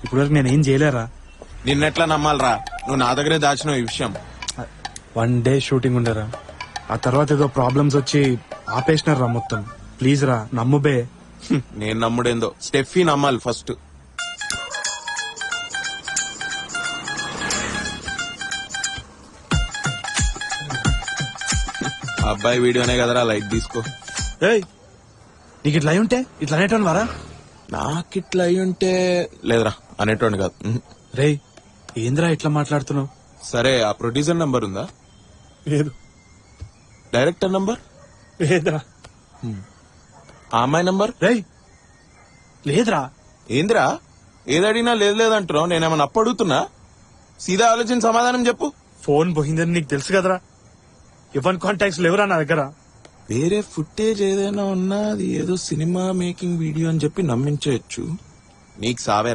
ఇప్పుడు వరకు నేనేం చేయలేరా. నిన్నెట్లా నమ్మాలరా? నువ్వు నా దగ్గరే దాచినావు ఈ విషయం. 1 డే షూటింగ్ ఉండరా, ఆ తర్వాత ఏదో ప్రాబ్లమ్స్ వచ్చి ఆపేసినారా మొత్తం. ప్లీజ్ రా నమ్ము బే. నేను నమ్ముడేందో, స్టెఫీ నమ్మాలి ఫస్ట్. అబ్బాయి వీడియోనే కదరా, లైట్ తీసుకో. ఏయ్ నీకు ఇట్లా అయి ఉంటే ఇట్లా అనేటోను వారా? నాకిట్లా అయి ఉంటే లేదురా, అనేటోండి కాదు. రేయ్ ఏంద్రా ఇట్లా మాట్లాడుతున్నావు? సరే, ఆ ప్రొడ్యూసర్ నంబర్ ఉందా? లేదు. Director number? లేదురా. ఆ అమ్మాయి నంబర్? రేయ్ లేదురా. ఏందిరా ఏదడిగినా లేదు లేదంటున్నావు? నేనేమన్నా అప్పు అడుగుతున్నా? సీదా ఆలోచించి సమాధానం చెప్పు. ఫోన్ పోయిందని నీకు తెలుసు కదరా. ఎవరి కాంటాక్ట్స్ లేవురా నా దగ్గర. వేరే ఫుటేజ్ ఏదైనా ఉన్నా అది ఏదో సినిమా మేకింగ్ వీడియో అని చెప్పి నమ్మించవచ్చు. నీకు సావేరా.